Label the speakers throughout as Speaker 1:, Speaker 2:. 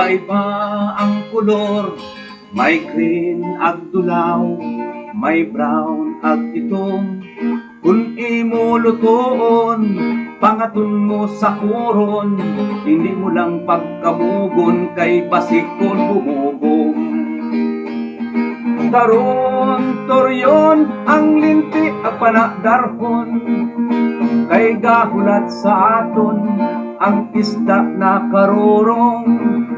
Speaker 1: Iba-iba ang kulor, may green ag dulaw, may brown ag itom. Kung imo lutoon, pangaton mo sa kuron, hindi mo lang pagkamugon kay basikon bumubong. Daron toryon ang linti at panadarhon, kay gahulat sa aton ang isda na karurong.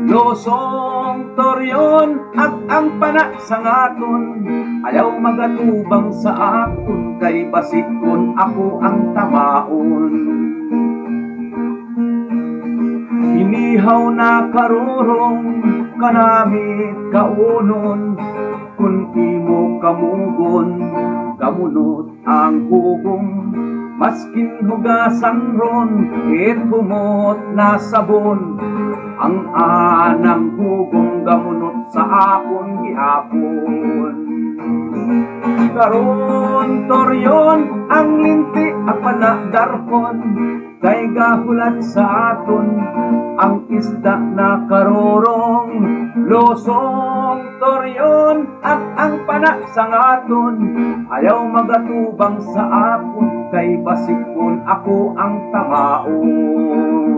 Speaker 1: Losong toryon at ang pana sa ngaton, ayaw magatubang sa akon, kay basikon ako ang tamaon. Inihaw na karurong kanamit kaunon, kun imo kamugon gamunot ang hugong. Maskin hugasan ron, it humot na sabon, ang anang hugong gamunot sa akon gihapon. Karon toryon ang linti at panadarhon, kay gahulat sa aton ang isda na karorong. Losong toryon at ang pana sa ngaton, ayaw magatubang sa akon, kay basikon ako ang tamaon.